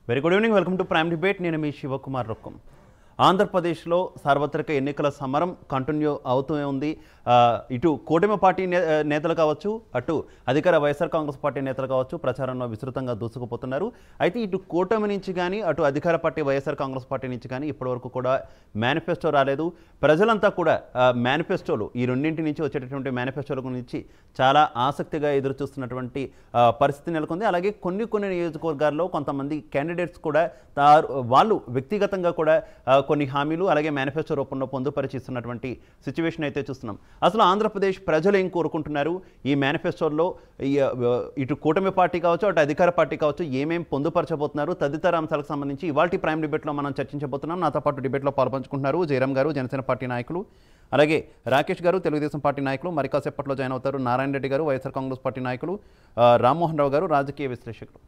Very good evening, welcome to prime debate. నేను మీ శివకుమార్ రొక్కం. ఆంధ్రప్రదేశ్లో సార్వత్రిక ఎన్నికల సమరం కంటిన్యూ అవుతూనే ఉంది. ఇటు కూటమి పార్టీ నేతలు కావచ్చు, అటు అధికార వైఎస్ఆర్ కాంగ్రెస్ పార్టీ నేతలు కావచ్చు ప్రచారంలో విస్తృతంగా దూసుకుపోతున్నారు. అయితే ఇటు కూటమి నుంచి కానీ అటు అధికార పార్టీ వైఎస్ఆర్ కాంగ్రెస్ పార్టీ నుంచి కానీ ఇప్పటివరకు కూడా మేనిఫెస్టో రాలేదు. ప్రజలంతా కూడా మేనిఫెస్టోలు ఈ రెండింటి నుంచి వచ్చేటటువంటి మేనిఫెస్టోల గురించి చాలా ఆసక్తిగా ఎదురు చూస్తున్నటువంటి పరిస్థితి నెలకొంది. అలాగే కొన్ని నియోజకవర్గాల్లో కొంతమంది క్యాండిడేట్స్ కూడా వాళ్ళు వ్యక్తిగతంగా కూడా కొన్ని హామీలు అలాగే మేనిఫెస్టో రూపంలో పొందుపరిచిస్తున్నటువంటి సిచ్యువేషన్ అయితే చూస్తున్నాం. అసలు ఆంధ్రప్రదేశ్ ప్రజలు ఏం కోరుకుంటున్నారు, ఈ మేనిఫెస్టోల్లో ఇటు కూటమి పార్టీ కావచ్చు అటు అధికార పార్టీ కావచ్చు ఏమేం పొందుపరచబోతున్నారు తదితర అంశాలకు సంబంధించి ఇవాల్టి ప్రైమ్ డిబేట్లో మనం చర్చించబోతున్నాం. నాతో పాటు డిబేట్లో పాల్పంచుకుంటున్నారు జయరామ్ గారు, జనసేన పార్టీ నాయకులు, అలాగే రాకేష్ గారు, తెలుగుదేశం పార్టీ నాయకులు, మరి కాసేపట్లో జాయిన్ అవుతారు నారాయణ రెడ్డి గారు, వైఎస్ఆర్ కాంగ్రెస్ పార్టీ నాయకులు, రామ్మోహన్ రావు గారు, రాజకీయ విశ్లేషకులు.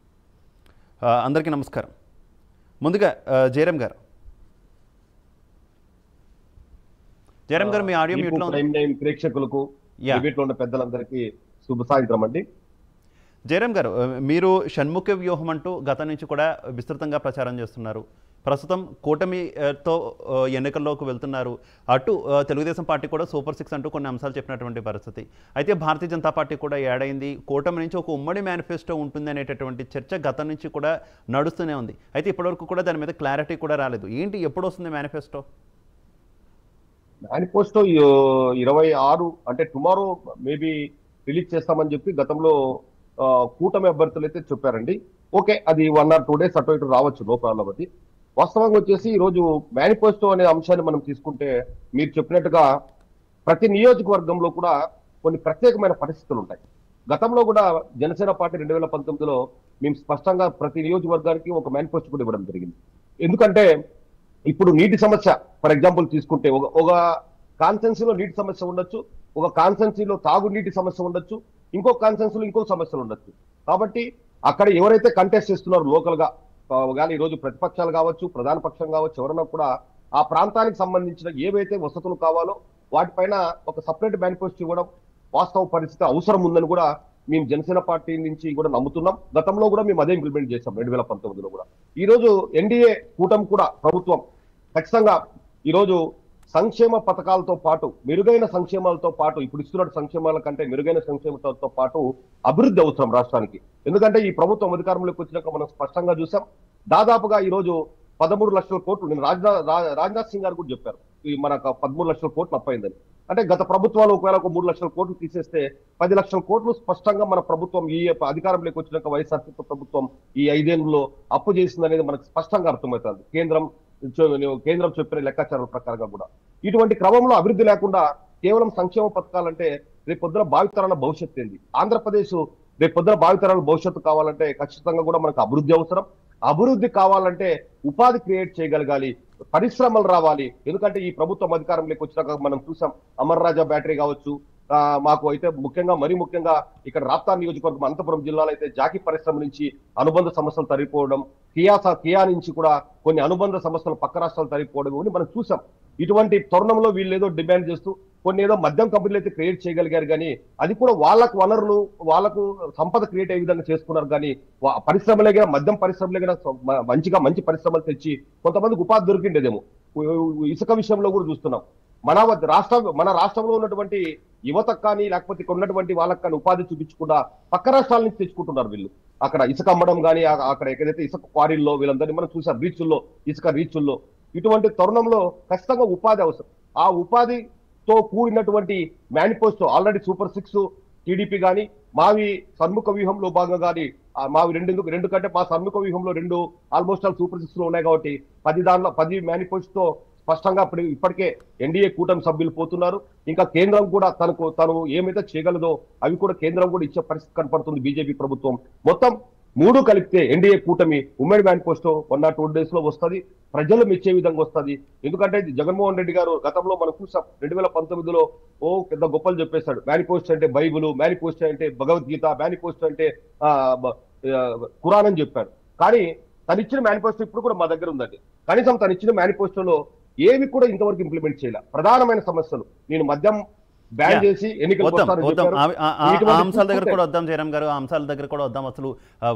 అందరికీ నమస్కారం. ముందుగా జయరామ్ గారు మీ ఆడియో మ్యూట్ లో ఉంది. ప్రేక్షకులకు డిబేట్లో ఉన్న పెద్దలందరికీ శుభ సాయంత్రం అండి. జయరామ్ గారు, మీరు షణ్ముఖ వ్యూహం అంటూ గత నుంచి కూడా విస్తృతంగా ప్రచారం చేస్తున్నారు. ప్రస్తుతం కూటమితో ఎన్నికల్లోకి వెళ్తున్నారు. అటు తెలుగుదేశం పార్టీ కూడా సూపర్ 6 అంటూ కొన్ని అంశాలు చెప్పినటువంటి పరిస్థితి. అయితే భారతీయ జనతా పార్టీ కూడా యాడ్ అయింది. కూటమి నుంచి ఒక ఉమ్మడి మేనిఫెస్టో ఉంటుంది అనేటటువంటి చర్చ గతం నుంచి కూడా నడుస్తూనే ఉంది. అయితే ఇప్పటివరకు కూడా దాని మీద క్లారిటీ కూడా రాలేదు. ఏంటి, ఎప్పుడు వస్తుంది మేనిఫెస్టో? మేనిఫెస్టో 26 అంటే టుమారో మేబీ రిలీజ్ చేస్తామని చెప్పి గతంలో కూటమి అభ్యర్థులు అయితే చెప్పారండి. ఓకే, అది 1 or 2 days అటు ఇటు రావచ్చు, నో ప్రాబ్లం. అది వాస్తవంగా వచ్చేసి ఈరోజు మేనిఫెస్టో అనే అంశాన్ని మనం తీసుకుంటే మీరు చెప్పినట్టుగా ప్రతి నియోజకవర్గంలో కూడా కొన్ని ప్రత్యేకమైన పరిస్థితులు ఉంటాయి. గతంలో కూడా జనసేన పార్టీ 2019లో మేము స్పష్టంగా ప్రతి నియోజకవర్గానికి ఒక మేనిఫెస్టో కూడా ఇవ్వడం జరిగింది. ఎందుకంటే ఇప్పుడు నీటి సమస్య ఫర్ ఎగ్జాంపుల్ తీసుకుంటే ఒక కాన్స్టెన్సీలో నీటి సమస్య ఉండొచ్చు, ఒక కాన్స్టెన్సీలో తాగునీటి సమస్య ఉండొచ్చు, ఇంకొక కాన్స్టెన్సీలో ఇంకో సమస్యలు ఉండొచ్చు. కాబట్టి అక్కడ ఎవరైతే కంటెస్ట్ చేస్తున్నారో లోకల్ గా కానీ ఈరోజు ప్రతిపక్షాలు కావచ్చు, ప్రధాన పక్షం కావచ్చు, ఎవరైనా కూడా ఆ ప్రాంతానికి సంబంధించిన ఏవైతే వసతులు కావాలో వాటిపైన ఒక సపరేట్ మేనిఫెస్టో ఇవ్వడం వాస్తవ పరిస్థితి అవసరం ఉందని కూడా మేము జనసేన పార్టీ నుంచి కూడా నమ్ముతున్నాం. గతంలో కూడా మేము అదే ఇంప్లిమెంట్ చేసాం 2019లో కూడా. ఈ రోజు ఎన్డీఏ కూటమి కూడా ప్రభుత్వం ఖచ్చితంగా ఈరోజు సంక్షేమ పథకాలతో పాటు మెరుగైన సంక్షేమాలతో పాటు ఇప్పుడు ఇస్తున్న సంక్షేమాల కంటే మెరుగైన సంక్షేమాలతో పాటు అభివృద్ధి అవసరం రాష్ట్రానికి. ఎందుకంటే ఈ ప్రభుత్వం అధికారంలోకి వచ్చినాక మనం స్పష్టంగా చూసాం, దాదాపుగా ఈ రోజు 13 లక్షల కోట్లు, నేను రాజ్నాథ్ సింగ్ గారు కూడా చెప్పారు మనకు 13 లక్షల కోట్లు అప్పయిందని. అంటే గత ప్రభుత్వాలు ఒకవేళ ఒక 3 లక్షల కోట్లు తీసేస్తే 10 లక్షల కోట్లు స్పష్టంగా మన ప్రభుత్వం ఈ అధికారంలోకి వచ్చినాక వైఎస్ఆర్సీపీ ప్రభుత్వం ఈ 5 ఏళ్లలో అప్పు చేసింది అనేది మనకు స్పష్టంగా అర్థమవుతుంది. కేంద్రం చెప్పిన లెక్కాచారాల ప్రకారంగా కూడా ఇటువంటి క్రమంలో అభివృద్ధి లేకుండా కేవలం సంక్షేమ పథకాలంటే రేపొద్దున భావితరాల భవిష్యత్తు ఏంది? ఆంధ్రప్రదేశ్ రేపొద్దున భావితరాల భవిష్యత్తు కావాలంటే ఖచ్చితంగా కూడా మనకు అభివృద్ధి అవసరం. అభివృద్ధి కావాలంటే ఉపాధి క్రియేట్ చేయగలగాలి, పరిశ్రమలు రావాలి. ఎందుకంటే ఈ ప్రభుత్వం అధికారంలోకి వచ్చినాక మనం చూసాం, అమర్ రాజా బ్యాటరీ కావచ్చు, మాకు అయితే మరీ ముఖ్యంగా ఇక్కడ రాప్తా నియోజకవర్గం అనంతపురం జిల్లాలో అయితే జాకీ పరిశ్రమ నుంచి అనుబంధ సమస్యలు తరిగిపోవడం, కియా నుంచి కూడా కొన్ని అనుబంధ సమస్యలు పక్క రాష్ట్రాలు తరిగిపోవడం మనం చూసాం. ఇటువంటి తరుణంలో వీళ్ళు ఏదో డిమాండ్ చేస్తూ కొన్ని ఏదో మద్యం కంపెనీలు అయితే క్రియేట్ చేయగలిగారు, కానీ అది కూడా వాళ్ళకు వనరులు వాళ్ళకు సంపద క్రియేట్ అయ్యే విధంగా చేసుకున్నారు. కానీ పరిశ్రమలే మద్యం పరిశ్రమలే మంచి పరిశ్రమలు తెచ్చి కొంతమందికి ఉపాధి దొరికిండేదేమో. ఇసుక విషయంలో కూడా చూస్తున్నాం. మన రాష్ట్రంలో ఉన్నటువంటి యువతకు కానీ లేకపోతే ఇక్కడ ఉన్నటువంటి వాళ్ళకి కానీ ఉపాధి చూపించకుండా పక్క రాష్ట్రాల నుంచి తెచ్చుకుంటున్నారు వీళ్ళు. అక్కడ ఇసుక అమ్మడం కానీ అక్కడ ఎక్కడైతే ఇసుక క్వారీల్లో వీళ్ళందరినీ మనం చూసాం, ఇసుక రీచుల్లో. ఇటువంటి తరుణంలో ఖచ్చితంగా ఉపాధి అవసరం. ఆ ఉపాధితో కూడినటువంటి మేనిఫెస్టో ఆల్రెడీ సూపర్ 6 టీడీపీ కానీ మావి షణ్ముఖ వ్యూహంలో భాగంగా కానీ మావి రెండు కంటే మా షణ్ముఖ వ్యూహంలో 2 ఆల్మోస్ట్ ఆల్ సూపర్ 6 లో ఉన్నాయి. కాబట్టి 10 మేనిఫెస్టో స్పష్టంగా ఇప్పటికే ఎన్డీఏ కూటమి సభ్యులు పోతున్నారు. ఇంకా కేంద్రం కూడా తను ఏమైతే చేయగలదో అవి కూడా కేంద్రం కూడా ఇచ్చే పరిస్థితి కనపడుతుంది బీజేపీ ప్రభుత్వం. మొత్తం 3 కలిపితే ఎన్డీఏ కూటమి ఉమ్మడి మేనిఫెస్టో 1 or 2 days లో వస్తుంది, ప్రజలు మెచ్చే విధంగా వస్తుంది. ఎందుకంటే జగన్మోహన్ రెడ్డి గారు గతంలో మనం చూసాం 2019లో పెద్ద గొప్పలు చెప్పేశాడు. మేనిఫెస్టో అంటే బైబుల్, మేనిఫెస్టో అంటే భగవద్గీత, మేనిఫెస్టో అంటే ఖురాన్ అని చెప్పాడు. కానీ తను ఇచ్చిన మేనిఫెస్టో ఇప్పుడు కూడా మా దగ్గర ఉందండి. కనీసం తను ఇచ్చిన మేనిఫెస్టోలో ఏవి కూడా ఇంతవరకు ఇంప్లిమెంట్ చేయాలి. ప్రధానమైన సమస్యలు, నేను మద్యం బ్యాన్ చేసి ఎన్నికలకు వద్దాం వస్తారని వద్దాం చెప్పారు. ఆ ఇటువంటి అంశాల దగ్గర చూస్తుంటే కూడా వద్దాం జయరామ్ గారు, ఆ అంశాల దగ్గర కూడా వద్దాం. అసలు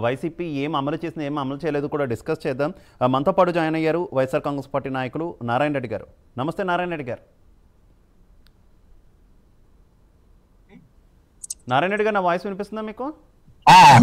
వైసీపీ ఏం అమలు చేసింది, ఏం అమలు చేయలేదు కూడా డిస్కస్ చేద్దాం. మనతో పాటు జాయిన్ అయ్యారు వైఎస్ఆర్ కాంగ్రెస్ పార్టీ నాయకులు నారాయణ రెడ్డి గారు. నమస్తే నారాయణ రెడ్డి గారు. నారాయణ రెడ్డి గారు, నా వాయిస్ వినిపిస్తుందా మీకు?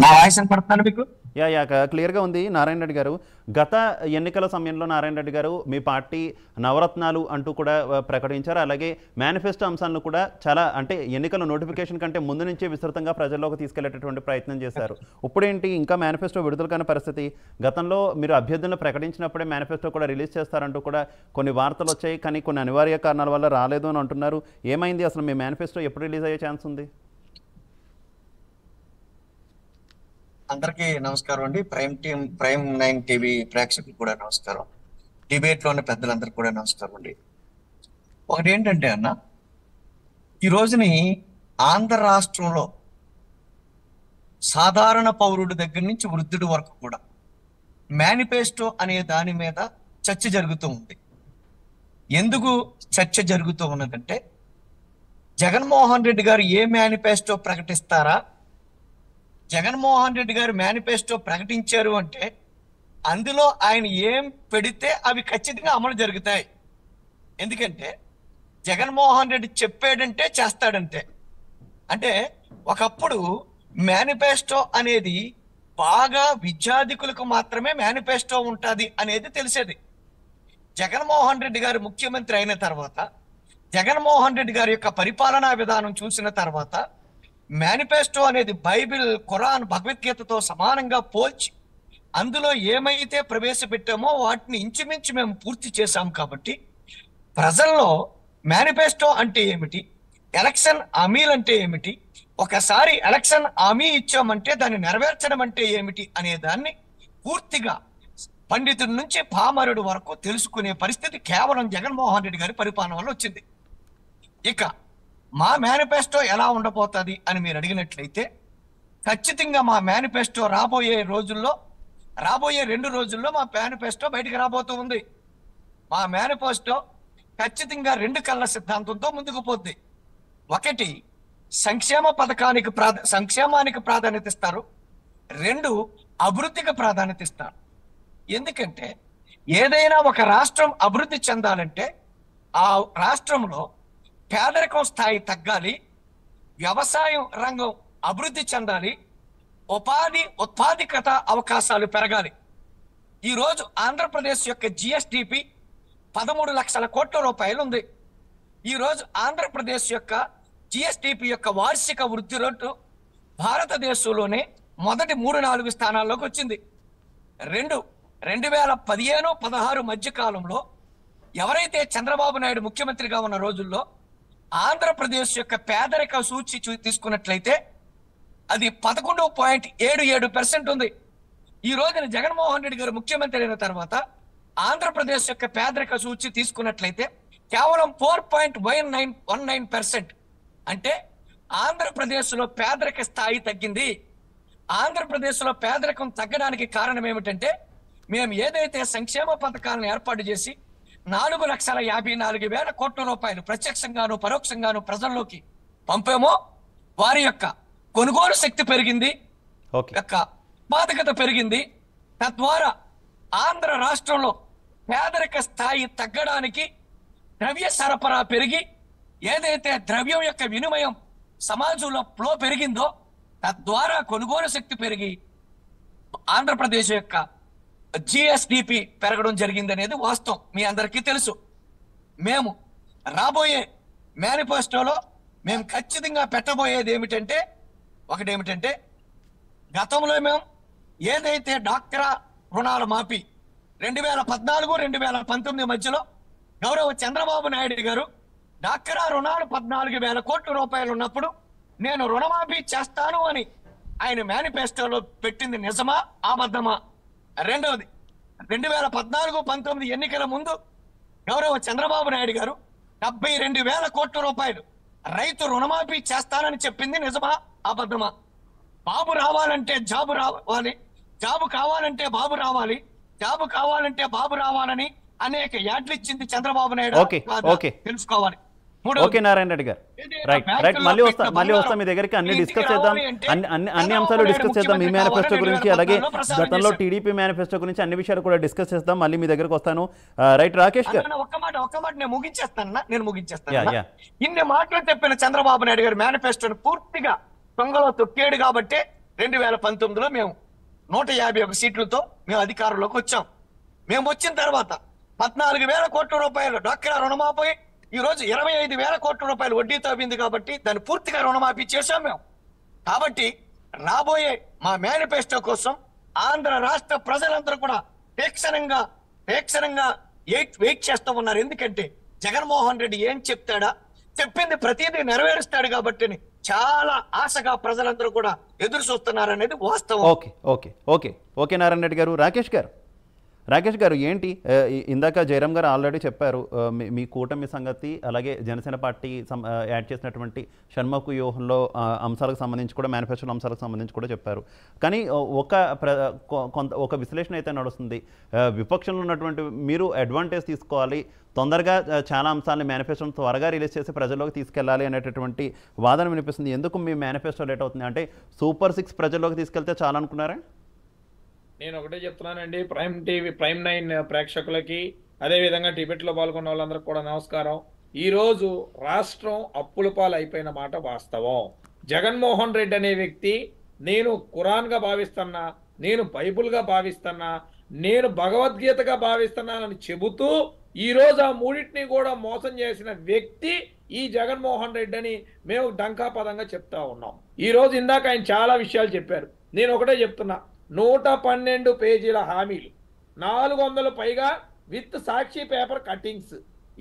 నా వాయిస్ వినపడుతున్నాను మీకు? యా క్లియర్గా ఉంది. నారాయణ రెడ్డి గారు, గత ఎన్నికల సమయంలో నారాయణ రెడ్డి గారు మీ పార్టీ నవరత్నాలు అంటూ కూడా ప్రకటించారు. అలాగే మేనిఫెస్టో అంశాలను కూడా చాలా అంటే ఎన్నికల నోటిఫికేషన్ కంటే ముందు నుంచే విస్తృతంగా ప్రజల్లోకి తీసుకెళ్లేటటువంటి ప్రయత్నం చేశారు. ఇప్పుడేంటి ఇంకా మేనిఫెస్టో విడుదల కాని పరిస్థితి? గతంలో మీరు అభ్యర్థులను ప్రకటించినప్పుడే మేనిఫెస్టో కూడా రిలీజ్ చేస్తారంటూ కూడా కొన్ని వార్తలు వచ్చాయి, కానీ కొన్ని అనివార్య కారణాల వల్ల రాలేదు అని అంటున్నారు. ఏమైంది అసలు? మీ మేనిఫెస్టో ఎప్పుడు రిలీజ్ అయ్యే ఛాన్స్ ఉంది? అందరికీ నమస్కారం అండి. ప్రైమ్ 9 టీవీ ప్రేక్షకులు కూడా నమస్కారం. డిబేట్ లో ఉన్న పెద్దలందరికీ కూడా నమస్కారం అండి. ఒకటి ఏంటంటే అన్న, ఈ రోజుని ఆంధ్ర రాష్ట్రంలో సాధారణ పౌరుడి దగ్గర నుంచి వృద్ధుడి వరకు కూడా మేనిఫెస్టో అనే దాని మీద చర్చ జరుగుతూ ఉంది. ఎందుకు చర్చ జరుగుతూ ఉన్నదంటే, జగన్మోహన్ రెడ్డి గారు ఏ మేనిఫెస్టో ప్రకటిస్తారా, జగన్మోహన్ రెడ్డి గారు మేనిఫెస్టో ప్రకటించారు అంటే అందులో ఆయన ఏం పెడితే అవి ఖచ్చితంగా అమలు జరుగుతాయి. ఎందుకంటే జగన్మోహన్ రెడ్డి చెప్పాడంటే చేస్తాడంతే. అంటే ఒకప్పుడు మేనిఫెస్టో అనేది బాగా విద్యార్థికులకు మాత్రమే మేనిఫెస్టో ఉంటుంది అనేది తెలిసేది. జగన్మోహన్ రెడ్డి గారు ముఖ్యమంత్రి అయిన తర్వాత, జగన్మోహన్ రెడ్డి గారి యొక్క పరిపాలనా విధానం చూసిన తర్వాత మేనిఫెస్టో అనేది బైబిల్, ఖురాన్, భగవద్గీతతో సమానంగా పోల్చి అందులో ఏమైతే ప్రవేశపెట్టామో వాటిని ఇంచుమించు మేము పూర్తి చేశాం. కాబట్టి ప్రజల్లో మేనిఫెస్టో అంటే ఏమిటి, ఎలక్షన్ హామీలు అంటే ఏమిటి, ఒకసారి ఎలక్షన్ హామీ ఇచ్చామంటే దాన్ని నెరవేర్చడం అంటే ఏమిటి అనే దాన్ని పూర్తిగా పండితుడి నుంచి పామరుడు వరకు తెలుసుకునే పరిస్థితి కేవలం జగన్మోహన్ రెడ్డి గారి పరిపాలన వల్ల వచ్చింది. ఇక మా మేనిఫెస్టో ఎలా ఉండబోతుంది అని మీరు అడిగినట్లయితే, ఖచ్చితంగా మా మేనిఫెస్టో రాబోయే 2 రోజుల్లో మా మేనిఫెస్టో బయటికి రాబోతూ ఉంది. మా మేనిఫెస్టో ఖచ్చితంగా 2 కళ్ళ సిద్ధాంతంతో ముందుకు పోద్ది. ఒకటి, సంక్షేమానికి ప్రాధాన్యత ఇస్తారు. 2, అభివృద్ధికి ప్రాధాన్యత ఇస్తారు. ఎందుకంటే ఏదైనా ఒక రాష్ట్రం అభివృద్ధి చెందాలంటే ఆ రాష్ట్రంలో పేదరికం స్థాయి తగ్గాలి, వ్యవసాయం రంగం అభివృద్ధి చెందాలి, ఉత్పాదికత అవకాశాలు పెరగాలి. ఈరోజు ఆంధ్రప్రదేశ్ యొక్క జిఎస్డిపి 13 లక్షల కోట్ల రూపాయలు ఉంది. ఈరోజు ఆంధ్రప్రదేశ్ యొక్క జిఎస్డిపి యొక్క వార్షిక వృద్ధి రేటు భారతదేశంలోనే మొదటి 3-4 స్థానాల్లోకి వచ్చింది. 2015-16 మధ్య కాలంలో ఎవరైతే చంద్రబాబు నాయుడు ముఖ్యమంత్రిగా ఉన్న రోజుల్లో ఆంధ్రప్రదేశ్ యొక్క పేదరిక సూచి తీసుకున్నట్లయితే అది 11.77% ఉంది. ఈ రోజున జగన్మోహన్ రెడ్డి గారు ముఖ్యమంత్రి అయిన తర్వాత ఆంధ్రప్రదేశ్ యొక్క పేదరిక సూచి తీసుకున్నట్లయితే కేవలం 4.19%. అంటే ఆంధ్రప్రదేశ్లో పేదరిక స్థాయి తగ్గింది. ఆంధ్రప్రదేశ్లో పేదరికం తగ్గడానికి కారణం ఏమిటంటే, మేము ఏదైతే సంక్షేమ పథకాలను ఏర్పాటు చేసి 4,54,000 కోట్ల రూపాయలు ప్రత్యక్షంగాను పరోక్షంగాను ప్రజల్లోకి పంపామో వారి యొక్క కొనుగోలు శక్తి పెరిగింది, యొక్క ఉత్పాదకత పెరిగింది. తద్వారా ఆంధ్ర రాష్ట్రంలో పేదరిక స్థాయి తగ్గడానికి ద్రవ్య సరఫరా పెరిగి ఏదైతే ద్రవ్యం యొక్క వినిమయం సమాజంలో ఫ్లో పెరిగిందో తద్వారా కొనుగోలు శక్తి పెరిగి ఆంధ్రప్రదేశ్ యొక్క జిఎస్డిపి పెరగడం జరిగింది అనేది వాస్తవం, మీ అందరికీ తెలుసు. మేము రాబోయే మేనిఫెస్టోలో మేము ఖచ్చితంగా పెట్టబోయేది ఏమిటంటే, ఒకటేమిటంటే గతంలో మేము ఏదైతే డాక్టరా రుణాల మాఫీ 2014-2019 మధ్యలో గౌరవ చంద్రబాబు నాయుడు గారు డాక్టరా రుణాలు 14,000 కోట్ల రూపాయలు ఉన్నప్పుడు నేను రుణమాఫీ చేస్తాను అని ఆయన మేనిఫెస్టోలో పెట్టింది నిజమా అబద్ధమా? రెండవది, 2014-19 ఎన్నికల ముందు గౌరవ చంద్రబాబు నాయుడు గారు 72,000 కోట్ల రూపాయలు రైతు రుణమాఫీ చేస్తానని చెప్పింది నిజమా అబద్ధమా? బాబు రావాలంటే జాబు రావాలి, జాబు కావాలంటే బాబు రావాలి, జాబు కావాలంటే బాబు రావాలని అనేక యాడ్లు ఇచ్చింది చంద్రబాబు నాయుడు. తెలుసుకోవాలి. ఓకే నారాయణ రెడ్డి గారు, రైట్ మళ్ళీ వస్తా మీ దగ్గరికి, అన్ని డిస్కస్ చేద్దాం, అన్ని అంశాలు డిస్కస్ చేద్దాం, మీ మేనిఫెస్టో గురించి అలాగే గతంలో టీడీపీ మేనిఫెస్టో గురించి అన్ని విషయాలు కూడా డిస్కస్ చేద్దాం. మళ్ళీ మీ దగ్గరకు వస్తాను. రైట్ రాకేష్ గారు, ఒక్క మాట నేను ముగించేస్తాను. ఇన్ని మాటలు చెప్పిన చంద్రబాబు నాయుడు గారి మేనిఫెస్టోని పూర్తిగా దొంగలో తొక్కేడు కాబట్టి 2019లో మేము 151 సీట్లతో మేము అధికారంలోకి వచ్చాం. మేము వచ్చిన తర్వాత 14,000 కోట్ల రూపాయలు డాక్రా రుణమాఫీ, ఈ రోజు 25,000 కోట్ల రూపాయలు వడ్డీతో అయింది కాబట్టి దాన్ని పూర్తిగా రుణమాఫీ చేశాం మేము. కాబట్టి రాబోయే మా మేనిఫెస్టో కోసం ఆంధ్ర రాష్ట్ర ప్రజలందరూ కూడా తీక్షణంగా వెయిట్ చేస్తూ ఉన్నారు. ఎందుకంటే జగన్మోహన్ రెడ్డి ఏం చెప్తాడా, చెప్పింది ప్రతిదీ నెరవేరుస్తాడు కాబట్టి చాలా ఆశగా ప్రజలందరూ కూడా ఎదురు చూస్తున్నారు అనేది వాస్తవం. ఓకే నారాయణ రెడ్డి గారు. రాకేష్ గారు ఏంటి, ఇందాక జయరాం గారు ఆల్రెడీ చెప్పారు మీ కూటమి సంగతి, అలాగే జనసేన పార్టీ యాడ్ చేసినటువంటి షణ్ముఖ వ్యూహంలో అంశాలకు సంబంధించి కూడా, మేనిఫెస్టో అంశాలకు సంబంధించి కూడా చెప్పారు. కానీ ఒక విశ్లేషణ అయితే నడుస్తుంది, విపక్షంలో ఉన్నటువంటి మీరు అడ్వాంటేజ్ తీసుకోవాలి, తొందరగా చాలా అంశాలని మేనిఫెస్టోను త్వరగా రిలీజ్ చేసి ప్రజల్లోకి తీసుకెళ్లాలి అనేటటువంటి వాదన వినిపిస్తుంది. ఎందుకు మీ మేనిఫెస్టో లేట్ అవుతుంది? అంటే సూపర్ 6 ప్రజల్లోకి తీసుకెళ్తే చాలా అనుకున్నారా? నేను ఒకటే చెప్తున్నానండి, ప్రైమ్ 9 ప్రేక్షకులకి, అదేవిధంగా టిబెట్లో పాల్గొన్న వాళ్ళందరికీ కూడా నమస్కారం. ఈరోజు రాష్ట్రం అప్పుల పాలు అయిపోయిన మాట వాస్తవం. జగన్మోహన్ రెడ్డి అనే వ్యక్తి నేను ఖురాన్గా భావిస్తున్నా, నేను బైబుల్గా భావిస్తున్నా, నేను భగవద్గీతగా భావిస్తున్నానని చెబుతూ ఈరోజు ఆ మూడింటిని కూడా మోసం చేసిన వ్యక్తి ఈ జగన్మోహన్ రెడ్డి అని మేము డంకాపదంగా చెప్తా ఉన్నాం. ఈరోజు ఇందాక ఆయన చాలా విషయాలు చెప్పారు. నేను ఒకటే చెప్తున్నా, 112 పేజీల హామీలు, 400 పైగా విత్ సాక్షి పేపర్ కట్టింగ్స్,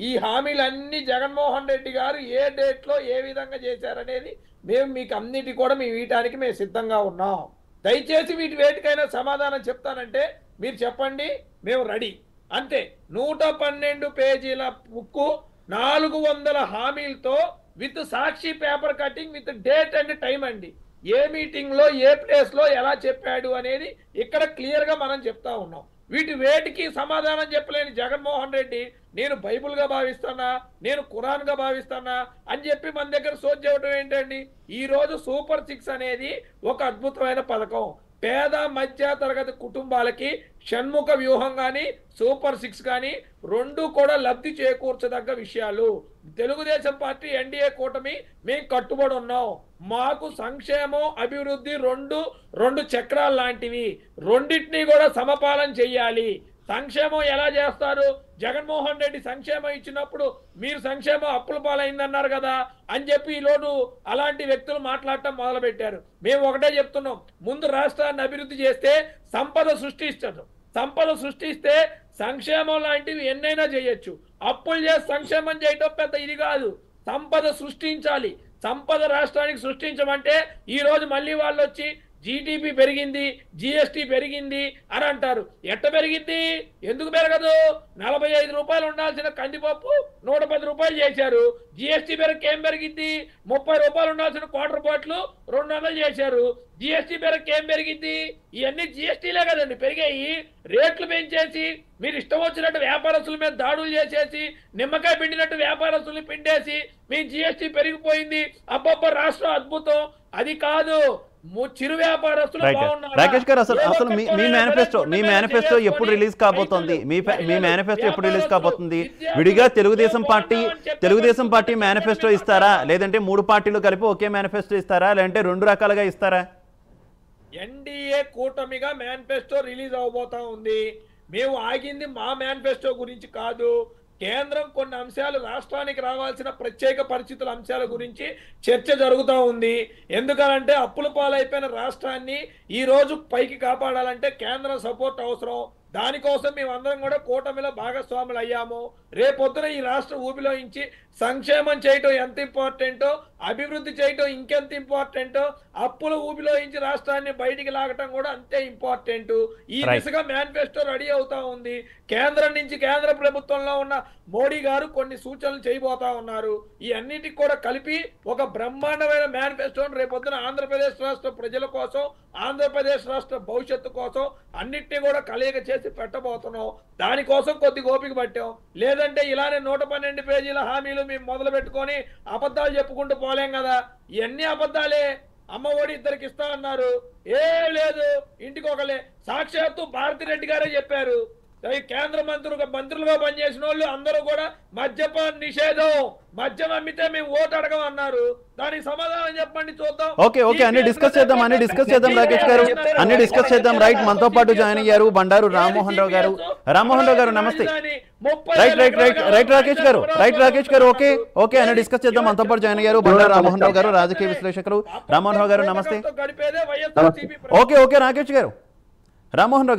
ఈ హామీలన్నీ జగన్మోహన్ రెడ్డి గారు ఏ డేట్లో ఏ విధంగా చేశారనేది మేము మీకు అన్నిటి కూడా వీయటానికి మేము సిద్ధంగా ఉన్నాం. దయచేసి వేటికైనా సమాధానం చెప్తానంటే మీరు చెప్పండి, మేము రెడీ. అంతే, 112 పేజీల బుక్కు, 400 హామీలతో with Sakshi paper cutting with date and time అండి. ఏ మీటింగ్ లో ఏ ప్లేస్ లో ఎలా చెప్పాడు అనేది ఇక్కడ క్లియర్ గా మనం చెప్తా ఉన్నాం. వేటికి సమాధానం చెప్పలేని జగన్మోహన్ రెడ్డి నేను బైబుల్ గా భావిస్తున్నా, నేను ఖురాన్ గా భావిస్తున్నా అని చెప్పి మన దగ్గర సోచ్ చేయడం ఏంటండి? ఈ రోజు సూపర్ 6 అనేది ఒక అద్భుతమైన పథకం. పేద మధ్య తరగతి కుటుంబాలకి షణ్ముఖ వ్యూహం కానీ సూపర్ 6 కానీ రెండు కూడా లబ్ధి చేకూర్చదగ్గ విషయాలు. తెలుగుదేశం పార్టీ ఎన్డీఏ కూటమి మేము కట్టుబడి ఉన్నాం. మాకు సంక్షేమం అభివృద్ధి రెండు చక్రాలు లాంటివి, రెండింటినీ కూడా సమపాలన చెయ్యాలి. సంక్షేమం ఎలా చేస్తారు? జగన్మోహన్ రెడ్డి సంక్షేమం ఇచ్చినప్పుడు మీరు సంక్షేమం అప్పుల పాలైందన్నారు కదా అని చెప్పి ఈలోను అలాంటి వ్యక్తులు మాట్లాడటం మొదలు పెట్టారు. మేము ఒకటే చెప్తున్నాం, ముందు రాష్ట్రాన్ని అభివృద్ధి చేస్తే సంపద సృష్టిస్తారు. సంపద సృష్టిస్తే సంక్షేమం లాంటివి ఎన్నైనా చేయొచ్చు. అప్పులు చేసి సంక్షేమం చేయటం పెద్ద ఇది కాదు. సంపద సృష్టించాలి. సంపద రాష్ట్రానికి సృష్టించమంటే ఈ రోజు మళ్ళీ వాళ్ళు వచ్చి జీటీపీ పెరిగింది, జిఎస్టీ పెరిగింది అని అంటారు. ఎట్ట పెరిగింది? ఎందుకు పెరగదు? 45 రూపాయలు ఉండాల్సిన కందిపప్పు 110 రూపాయలు చేశారు. జిఎస్టీ పెరగకి ఏం పెరిగింది? 30 రూపాయలు ఉండాల్సిన క్వార్టర్ బాటిల్ 200 చేశారు. జిఎస్టీ పెరగకి ఏం పెరిగింది? ఇవన్నీ జిఎస్టీలే కదండి పెరిగాయి. రేట్లు పెంచేసి మీరు ఇష్టం వచ్చినట్టు వ్యాపారస్తుల మీద దాడులు చేసేసి, నిమ్మకాయ పిండినట్టు వ్యాపారస్తుల్ని పిండేసి మీ జిఎస్టీ పెరిగిపోయింది, అబ్బబ్బ రాష్ట్రం అద్భుతం. అది కాదు, చిరు వ్యాపారస్తులు బాగున్నారు. రాకేష్ గారు, అసలు మీ మేనిఫెస్టో ఎప్పుడు రిలీజ్ కాబోతోంది? మీ మేనిఫెస్టో ఎప్పుడు రిలీజ్ కాబోతుంది? విడిగా తెలుగుదేశం పార్టీ మేనిఫెస్టో ఇస్తారా, లేదంటే 3 పార్టీలు కలిపి ఒకే మేనిఫెస్టో ఇస్తారా, లేదంటే 2 రకాలుగా ఇస్తారా? ఎన్డీఏ కూటమిగా మేనిఫెస్టో రిలీజ్ అవబోతా ఉంది. మేము ఆగింది మా మేనిఫెస్టో గురించి కాదు. కేంద్రం కొన్ని అంశాలు, రాష్ట్రానికి రావాల్సిన ప్రత్యేక పరిస్థితుల అంశాల గురించి చర్చ జరుగుతూ ఉంది. ఎందుకనంటే అప్పుల పాలైపోయిన రాష్ట్రాన్ని ఈ రోజు పైకి కాపాడాలంటే కేంద్రం సపోర్ట్ అవసరం. దానికోసం మేమందరం కూడా కూటమిలో భాగస్వాములు అయ్యాము. రేపొద్దున ఈ రాష్ట్ర ఊబిలో నుంచి సంక్షేమం చేయటం ఎంత ఇంపార్టెంటో, అభివృద్ధి చేయటం ఇంకెంత ఇంపార్టెంటో, అప్పుల ఊబిలో నుంచి రాష్ట్రాన్ని బయటికి లాగటం కూడా అంతే ఇంపార్టెంట్. ఈ దిశగా మేనిఫెస్టో రెడీ అవుతా ఉంది. కేంద్రం నుంచి, కేంద్ర ప్రభుత్వంలో ఉన్న మోడీ గారు కొన్ని సూచనలు చేయబోతా ఉన్నారు. ఈ అన్నిటికి కూడా కలిపి ఒక బ్రహ్మాండమైన మేనిఫెస్టోను రేపొద్దున ఆంధ్రప్రదేశ్ రాష్ట్ర ప్రజల కోసం, ఆంధ్రప్రదేశ్ రాష్ట్ర భవిష్యత్తు కోసం అన్నిటినీ కూడా కలయిక చేసి చేసి పెట్టబోతున్నాం. దానికోసం కొద్ది ఓపిక పట్టాం. లేదంటే ఇలానే 112 పేజీల హామీలు మేము మొదలు పెట్టుకొని అబద్ధాలు చెప్పుకుంటూ పోలేం కదా. ఇవన్నీ అబద్ధాలే. అమ్మ ఒడి ఇద్దరికి ఇస్తా అన్నారు, ఏం లేదు. ఇంటికి ఒకలే. సాక్షాత్తు భారతిరెడ్డి గారే చెప్పారు, కేంద్ర మంత్రులుగా పనిచేసిన వాళ్ళు అందరూ కూడా మద్యపాన నిషేధం, మద్యం అమ్మితే మేము ఓటు అడగం అన్నారు. దానికి సమాధానం చెప్పండి చూద్దాం. ఓకే అన్ని డిస్కస్ చేద్దాం రాకేష్ గారు, అన్ని డిస్కస్ చేద్దాం. రైట్, మనతో పాటు జాయిన్ అయ్యారు బండారు రామ్మోహన్ రావు గారు. రామ్మోహన్ రావు గారు నమస్తే. రైట్ రాకేష్ గారు ఓకే అన్ని డిస్కస్ చేద్దాం. మనతో పాటు జాయిన్ అయ్యారు బండారు రామ్మోహన్ రావు గారు, రాజకీయ విశ్లేషకులు. రామ్మోహన్ రావు గారు నమస్తే. ఓకే రాకేష్ గారు, రామ్మోహన్ రావు